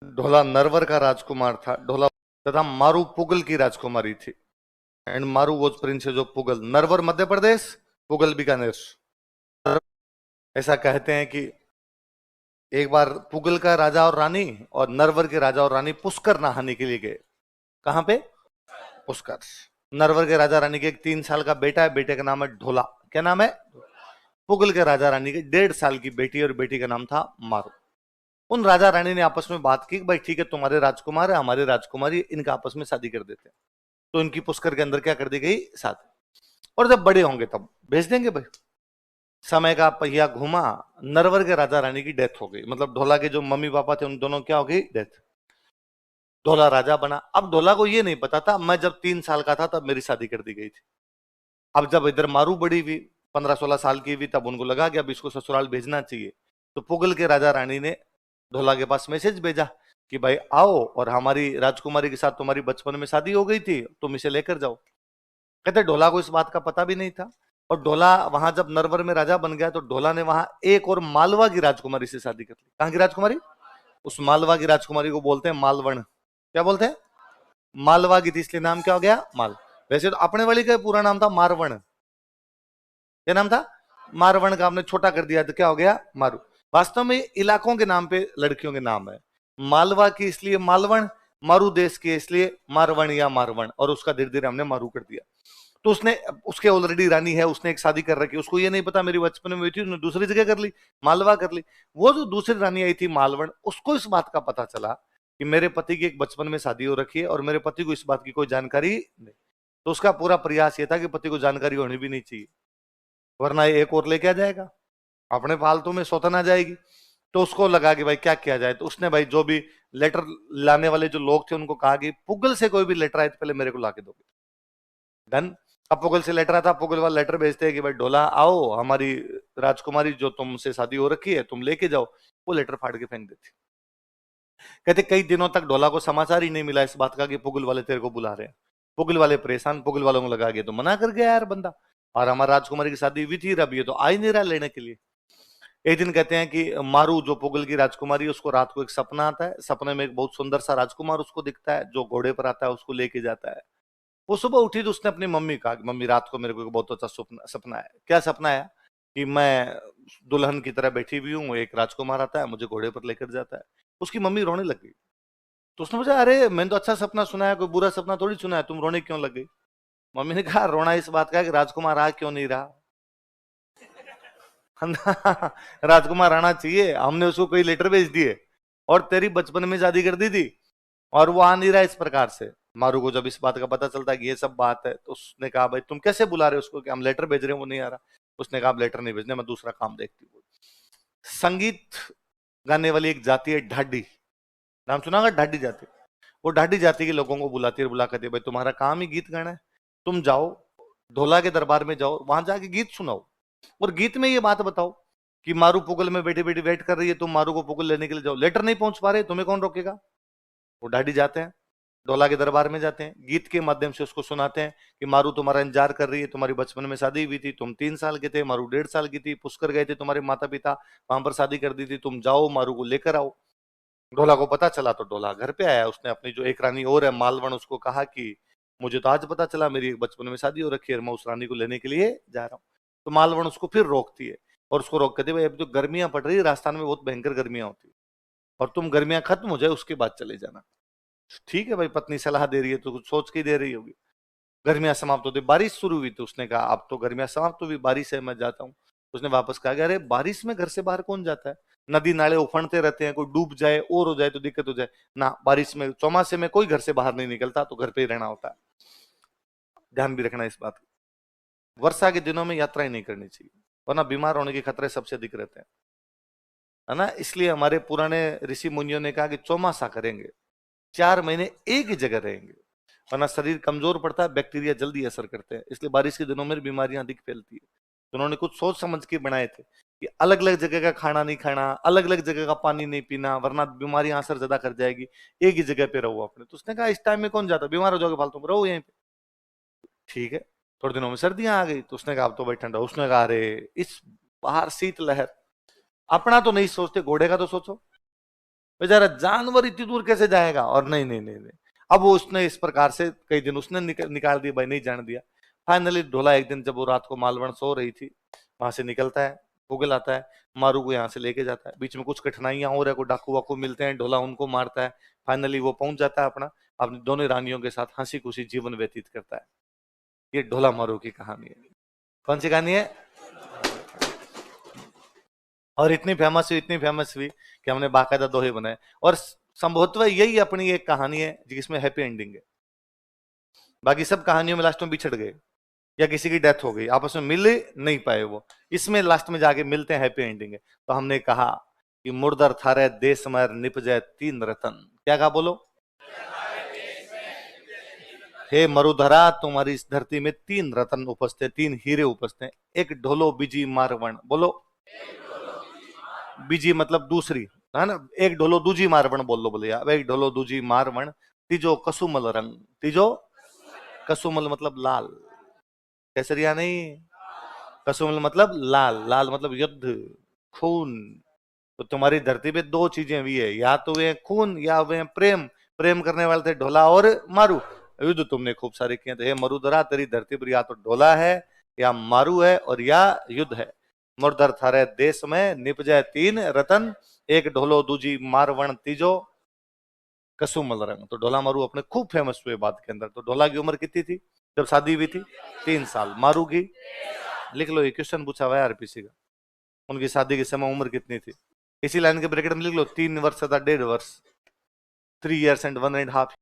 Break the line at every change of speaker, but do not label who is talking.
ढोला नरवर का राजकुमार था। ढोला तथा मारू पुगल की राजकुमारी थी। एंड मारू वॉज प्रिंसेस ऑफ पुगल। नरवर मध्य प्रदेश, पुगल बीकानेर। ऐसा कहते हैं कि एक बार पुगल का राजा और रानी और नरवर के राजा और रानी पुष्कर नहाने के लिए गए। कहां पे? पुष्कर। नरवर के राजा रानी के एक 3 साल का बेटा है, बेटे का नाम है ढोला। क्या नाम है? पुगल के राजा रानी के 1.5 साल की बेटी, और बेटी का नाम था मारू। उन राजा रानी ने आपस में बात की, भाई ठीक है, तुम्हारे राजकुमार है, हमारे राजकुमारी, इनका आपस में शादी कर देते हैं। तो इनकी पुष्कर के अंदर क्या कर दी गई? शादी। और जब बड़े होंगे तब भेज देंगे भाई। समय का पहिया घूमा, नरवर के राजा रानी की डेथ हो गई। मतलब ढोला के जो मम्मी पापा थे उन दोनों क्या हो गई? डेथ। ढोला राजा बना। अब ढोला को ये नहीं पता था, मैं जब 3 साल का था तब मेरी शादी कर दी गई थी। अब जब इधर मारू बड़ी हुई, 15-16 साल की हुई, तब उनको लगा कि अब इसको ससुराल भेजना चाहिए। तो पुगल के राजा रानी ने ढोला के पास मैसेज भेजा कि भाई आओ, और हमारी राजकुमारी के साथ तुम्हारी बचपन में शादी हो गई थी, तुम इसे लेकर जाओ। कहते ढोला को इस बात का पता भी नहीं था। और ढोला वहां जब नरवर में राजा बन गया तो ढोला ने वहां एक और मालवा की राजकुमारी से शादी कर ली। कहां की राजकुमारी? उस मालवा की राजकुमारी को बोलते हैं मालवण। क्या बोलते हैं? मालवा की थी, इसलिए नाम क्या हो गया? माल। वैसे तो अपने वाली का पूरा नाम था मारवण। क्या नाम था? मारवण का आपने छोटा कर दिया तो क्या हो गया? मारू। वास्तव में इलाकों के नाम पे लड़कियों के नाम है। मालवा की इसलिए मालवण, मारू देश की इसलिए मारवण या मारवण, और उसका धीरे धीरे हमने मारू कर दिया। तो उसने, उसके ऑलरेडी रानी है, उसने एक शादी कर रखी, उसको ये नहीं पता मेरी बचपन में हुई थी, उसने दूसरी जगह कर ली, मालवा कर ली। वो जो दूसरी रानी आई थी मालवण, उसको इस बात का पता चला कि मेरे पति की एक बचपन में शादी हो रखी है और मेरे पति को इस बात की कोई जानकारी नहीं। तो उसका पूरा प्रयास ये था कि पति को जानकारी होनी भी नहीं चाहिए, वरना ये एक और लेके आ जाएगा, अपने फालतू में सौतन आ जाएगी। तो उसको लगा कि भाई क्या किया जाए, तो उसने भाई जो भी लेटर लाने वाले जो लोग थे उनको कहा कि पुगल से कोई भी लेटर आए तो पहले मेरे को लाके दोगे। डन। अब पुगल से लेटर आता, पुगल वाला लेटर भेजते हैं कि भाई ढोला आओ, हमारी राजकुमारी जो तुमसे शादी हो रखी है तुम लेके जाओ। वो लेटर फाड़ के फेंक देती। कहते कई दिनों तक ढोला को समाचार ही नहीं मिला इस बात का कि पुगल वाले तेरे को बुला रहे हैं। पुगल वाले परेशान, पुगल वालों को लगा गया तो मना कर गया यार बंदा, और हमारा राजकुमारी की शादी हुई थी, अब ये तो आ ही नहीं रहा लेने के लिए। एक दिन कहते हैं कि मारू जो पुगल की राजकुमारी है, उसको रात को एक सपना आता है। सपने में एक बहुत सुंदर सा राजकुमार उसको दिखता है जो घोड़े पर आता है, उसको लेके जाता है। वो सुबह उठी तो उसने अपनी मम्मी कहा कि मम्मी रात को मेरे को एक बहुत अच्छा सपना सपना है। क्या सपना है? कि मैं दुल्हन की तरह बैठी हुई हूँ, एक राजकुमार आता है मुझे घोड़े पर लेकर जाता है। उसकी मम्मी रोने लग गई। तो उसने पूछा अरे मैंने तो अच्छा सपना सुना है, कोई बुरा सपना थोड़ी सुना है, तुम रोने क्यों लग गई? मम्मी ने कहा रोना इस बात का है कि राजकुमार आ क्यों नहीं रहा। राजकुमार आना चाहिए, हमने उसको कोई लेटर भेज दिए और तेरी बचपन में शादी कर दी थी, और वो आ नहीं रहा इस प्रकार से। मारू को जब इस बात का पता चलता है कि ये सब बात है, तो उसने कहा भाई तुम कैसे बुला रहे हो उसको, कि हम लेटर भेज रहे हैं वो नहीं आ रहा। उसने कहा लेटर नहीं भेजने, मैं दूसरा काम देखती हूँ। संगीत गाने वाली एक जाति है ढाडी। नाम सुना होगा ढाडी जाति। वो ढाडी जाति के लोगों को बुलाती है, बुला कहती है भाई तुम्हारा काम ही गीत गाना है, तुम जाओ ढोला के दरबार में जाओ, वहां जाके गीत सुनाओ, और गीत में ये बात बताओ कि मारू पुगल में बैठी बैठी वेट कर रही है, तुम मारू को पुगल लेने के लिए जाओ, लेटर नहीं पहुंच पा रहे, तुम्हें कौन रोकेगा। वो ढाडी जाते हैं, ढोला के दरबार में जाते हैं, गीत के माध्यम से उसको सुनाते हैं कि मारू तुम्हारा इंतजार कर रही है, तुम्हारी बचपन में शादी हुई थी, तुम 3 साल के थे, मारू 1.5 साल की थी, पुष्कर गए थे तुम्हारे माता पिता, वहां पर शादी कर दी थी, तुम जाओ मारू को लेकर आओ। ढोला को पता चला तो ढोला घर पे आया, उसने अपनी जो एक रानी और है मालवण, उसको कहा कि मुझे तो आज पता चला मेरी एक बचपन में शादी हो रखी है, मैं उस रानी को लेने के लिए जा रहा हूँ। तो मालवण उसको फिर रोकती है, और उसको रोक कहती है भाई अभी तो गर्मियां पड़ रही है, राजस्थान में बहुत भयंकर गर्मियां होती है, और तुम गर्मियां खत्म हो जाए उसके बाद चले जाना। ठीक है भाई, पत्नी सलाह दे रही है तो कुछ सोच के ही दे रही होगी। गर्मियां समाप्त होती, बारिश शुरू हुई, तो उसने कहा अब तो गर्मियां समाप्त हुई, बारिश है मैं जाता हूँ। उसने वापस कहा कि अरे बारिश में घर से बाहर कौन जाता है, नदी नाले उफनते रहते हैं, कोई डूब जाए और हो जाए तो दिक्कत हो जाए ना, बारिश में चौमासे में कोई घर से बाहर नहीं निकलता, तो घर पे ही रहना होता है। ध्यान भी रखना इस बात का। वर्षा के दिनों में यात्राएं नहीं करनी चाहिए, वरना बीमार होने के खतरे सबसे अधिक रहते हैं, है ना। इसलिए हमारे पुराने ऋषि मुनियों ने कहा कि चौमासा करेंगे, 4 महीने एक ही जगह रहेंगे, वरना शरीर कमजोर पड़ता है, बैक्टीरिया जल्दी असर करते हैं, इसलिए बारिश के दिनों में बीमारियां अधिक फैलती है। तो उन्होंने कुछ सोच समझ के बनाए थे कि अलग अलग जगह का खाना नहीं खाना, अलग अलग जगह का पानी नहीं पीना, वरना बीमारियां असर ज्यादा कर जाएगी, एक ही जगह पे रहो अपने। तो उसने कहा इस टाइम में कौन जाता, बीमार हो जाओगे फालतू में, रहो यहीं पे। ठीक है। थोड़े दिनों में सर्दियां आ गई, तो उसने कहा अब तो भाई ठंडा। उसने कहा अरे इस बाहर शीत लहर, अपना तो नहीं सोचते, घोड़े का तो सोचो। बेचारा जानवर इतनी दूर कैसे जाएगा, और नहीं नहीं नहीं नहीं। अब वो उसने इस प्रकार से कई दिन उसने निकाल दिया भाई, नहीं जाने दिया। फाइनली ढोला एक दिन जब वो रात को मालवण सो रही थी, वहां से निकलता है, पुगल आता है, मारू को यहाँ से लेके जाता है। बीच में कुछ कठिनाइयां और है, कोई डाकू वाकू मिलते हैं, ढोला उनको मारता है। फाइनली वो पहुंच जाता है अपनी दोनों रानियों के साथ हंसी खुशी जीवन व्यतीत करता है। ये ढोला मारू की कहानी है। कौन सी कहानी है? और इतनी फेमस हुई कि हमने बाकायदा दोहे बनाए। और संभवतः यही अपनी एक कहानी है जिसमें हैप्पी एंडिंग है। बाकी सब कहानियों में लास्ट में बिछड़ गए, या किसी की डेथ हो गई, आपस में मिल नहीं पाए वो। इसमें लास्ट में जाके मिलते हैं, हैप्पी एंडिंग है। तो हमने कहा कि मुर्दर थारे देश मर निपजे तीन रतन। क्या कहा बोलो? हे मरुधरा, तुम्हारी इस धरती में तीन रतन उपस्थित, तीन हीरे उपस्थित। एक ढोलो बीजी मारवण, बोलो। बीजी मतलब दूसरी, है ना? एक ढोलो दूजी मारवण बोल लो, बोले यार, एक ढोलो दूजी मारवण। तीजो कसुमल रंग, तीजो कसुमल मतलब लाल, केसरिया नहीं। कसुमल मतलब लाल, लाल मतलब युद्ध, खून। तो तुम्हारी धरती पे दो चीजें हुई है, या तो वे खून या वे प्रेम। प्रेम करने वाले थे ढोला और मारू। युद्ध तुमने खूब सारे किए थे। हे मरुधरा, तेरी धरती पर या तो ढोला है, या मारू है, और या युद्ध है। मुर्दर थारे देश में निपजे तीन रतन, एक ढोलो दूजी मारवण तीजो कसुमल रंग। तो ढोला मारू अपने खूब फेमस हुए बाद के अंदर। तो ढोला की उम्र कितनी थी जब शादी हुई थी? 3 साल। मारू की? लिख लो, ये क्वेश्चन पूछा हुआ है आरपीसी का। उनकी शादी के समय उम्र कितनी थी? इसी लाइन के ब्रैकेट में लिख लो, 3 वर्ष तथा 1.5 वर्ष, 3 years and 1.5